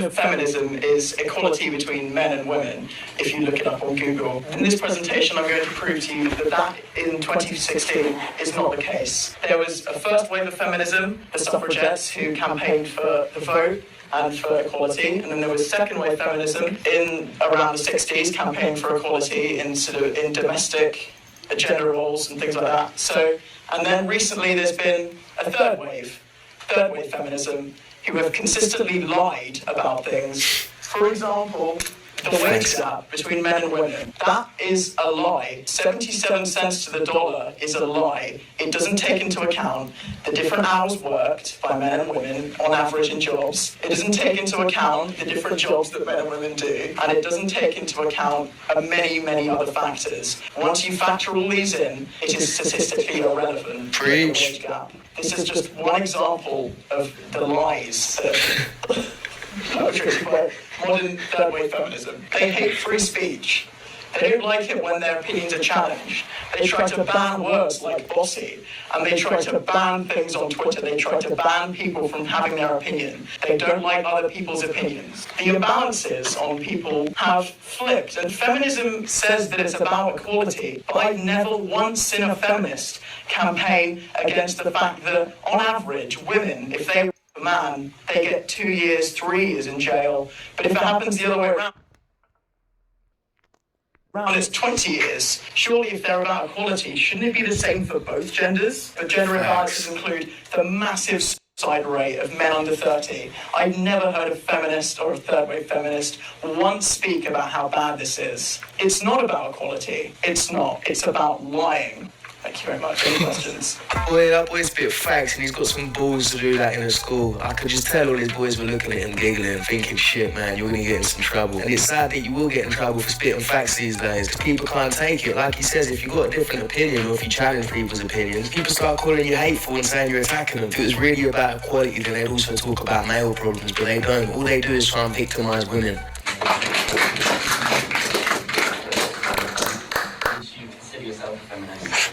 of feminism is equality between men and women, if you look it up on Google. In this presentation, I'm going to prove to you that that in 2016 is not the case. There was a first wave of feminism, the suffragettes who campaigned for the vote and for equality, and then there was second wave feminism in around the 60s, campaigned for equality in in domestic gender roles and things like that. So, and then recently there's been a third wave feminism, who have consistently lied about things. For example, the wage gap between men and women. That is a lie. 77 cents to the dollar is a lie. It doesn't take into account the different hours worked by men and women on average in jobs. It doesn't take into account the different jobs that men and women do. And it doesn't take into account many, many other factors. Once you factor all these in, it is statistically irrelevant. Preach. The wage gap. This is just one example of the lies that perpetrated by modern third-wave feminism. They hate free speech. They don't like it when their opinions are challenged. They try to ban words like bossy, and they try to ban things on Twitter. They try to ban people from having their opinion. They don't like other people's opinions. The imbalances on people have flipped, and feminism says that it's about equality, but I've never once seen a feminist campaign against the fact that, on average, women, if they a man, they get 2 years, 3 years in jail. But if it happens the other way around, it's 20 years. Surely if they're about equality, shouldn't it be the same for both genders? But gender imbalances include the massive suicide rate of men under 30. I've never heard a feminist or a third-wave feminist once speak about how bad this is. It's not about equality. It's not. It's about lying. Thank you very much. Any questions? Boy, that boy spit facts and he's got some balls to do that in a school. I could just tell all his boys were looking at him giggling, thinking, shit, man, you're going to get in some trouble. And it's sad that you will get in trouble for spitting facts these days, because people can't take it. Like he says, if you've got a different opinion or if you challenge people's opinions, people start calling you hateful and saying you're attacking them. If it was really about equality, then they'd also talk about male problems, but they don't. All they do is try and victimise women. You consider yourself a feminist?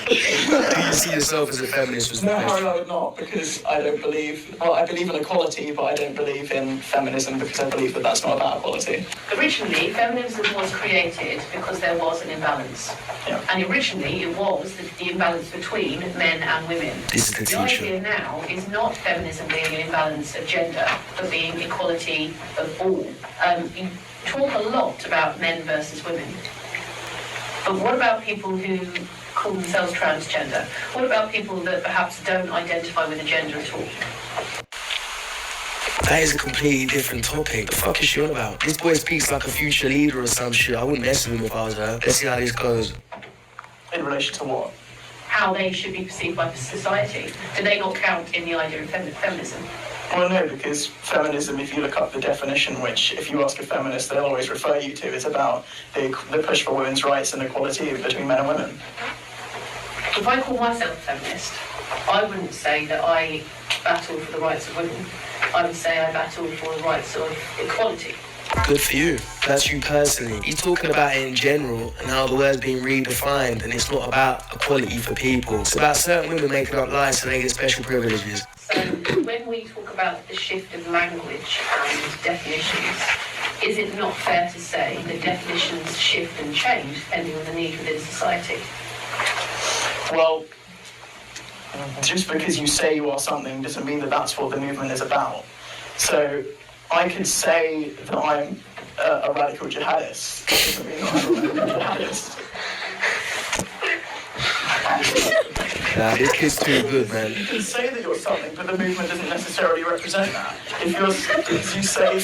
Do you see yourself as a feminist? Was the No, question. I would not, because I don't believe, well, I believe in equality, but I don't believe in feminism because I believe that that's not about equality. Originally, feminism was created because there was an imbalance. Yeah. And originally, it was the imbalance between men and women. This is the The teacher. idea now is not feminism being an imbalance of gender, but being equality of all. You talk a lot about men versus women. But what about people who call themselves transgender? What about people that perhaps don't identify with a gender at all? That is a completely different topic. The fuck is she on about? This boy speaks like a future leader or some shit. I wouldn't mess with him if I was her. Let's see how this goes. In relation to what? How they should be perceived by society? Do they not count in the idea of feminism? Well, no, because feminism, if you look up the definition, which if you ask a feminist, they'll always refer you to, is about the push for women's rights and equality between men and women. If I call myself a feminist, I wouldn't say that I battle for the rights of women. I would say I battle for the rights of equality. Good for you. That's you personally. You're talking about it in general and how the word's being redefined, and it's not about equality for people. It's about certain women making up lies so they get special privileges. So when we talk about the shift of language and definitions, is it not fair to say that definitions shift and change depending on the need within society? Well, just because you say you are something doesn't mean that that's what the movement is about. So I could say that I'm a radical jihadist. That doesn't mean that I'm a radical jihadist. Nah, this kid's too good, man. You can say that you're something, but the movement doesn't necessarily represent that. If you say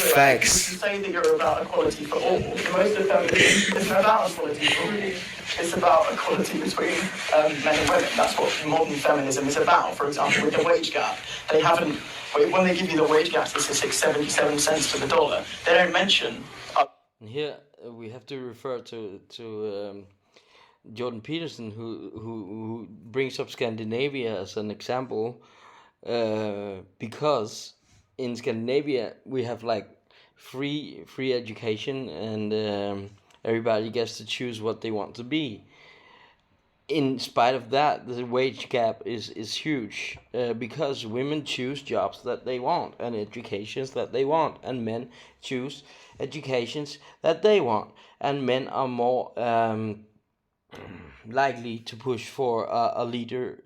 that you're about equality for all, most of feminism isn't about equality for all. It's about equality between men and women. That's what modern feminism is about. For example, with the wage gap, they haven't. When they give you the wage gap statistics, 77 cents to the dollar, they don't mention. Here we have to refer to Jordan Petersen, who brings up Scandinavia as an example, because in Scandinavia we have like free education, and everybody gets to choose what they want to be. in spite of that, the wage gap is huge because women choose jobs that they want and educations that they want, and men choose educations that they want, and men are more likely to push for a leader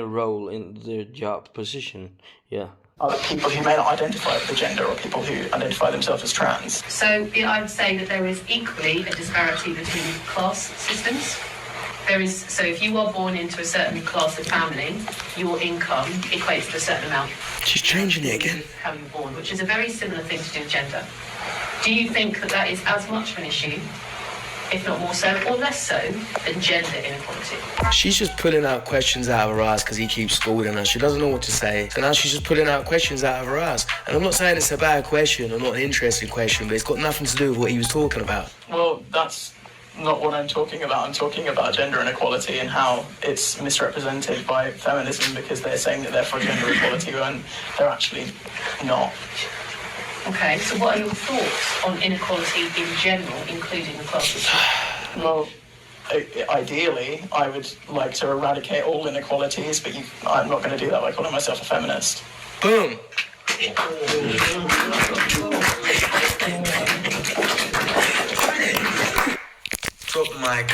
role in their job position. Yeah. Other people who may not identify with the gender, or people who identify themselves as trans. So I would say that there is equally a disparity between class systems. So if you are born into a certain class of family, your income equates to a certain amount. She's changing it again. How you're born, which is a very similar thing to do with gender. Do you think that that is as much of an issue, if not more so, or less so, than gender inequality? She's just pulling out questions out of her ass because he keeps scolding her. She doesn't know what to say. So now she's just pulling out questions out of her ass. And I'm not saying it's a bad question or not an interesting question, but it's got nothing to do with what he was talking about. Well, that's not what I'm talking about. I'm talking about gender inequality and how it's misrepresented by feminism because they're saying that they're for gender equality when they're actually not. Okay, so what are your thoughts on inequality in general, including the class system? Well, ideally, I would like to eradicate all inequalities, but I'm not going to do that by calling myself a feminist. Boom. Drop the mic.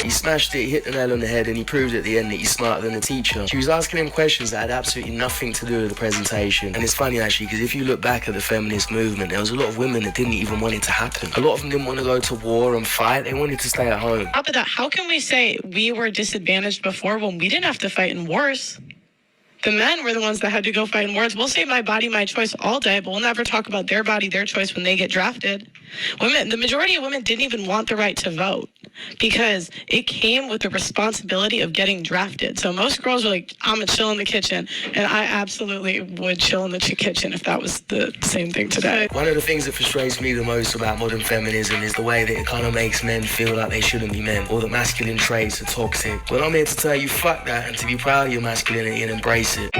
He smashed it, he hit the nail on the head, and he proved at the end that he's smarter than the teacher. She was asking him questions that had absolutely nothing to do with the presentation. And it's funny, actually, because if you look back at the feminist movement, there was a lot of women that didn't even want it to happen. A lot of them didn't want to go to war and fight. They wanted to stay at home. On top of that, how can we say we were disadvantaged before when we didn't have to fight in wars? The men were the ones that had to go fight in wars. We'll say my body, my choice all day, but we'll never talk about their body, their choice when they get drafted. Women, the majority of women didn't even want the right to vote because it came with the responsibility of getting drafted. So most girls were like, I'm gonna chill in the kitchen. And I absolutely would chill in the kitchen if that was the same thing today. One of the things that frustrates me the most about modern feminism is the way that it kind of makes men feel like they shouldn't be men, or that masculine traits are toxic. Well, I'm here to tell you, fuck that, and to be proud of your masculinity and embrace it.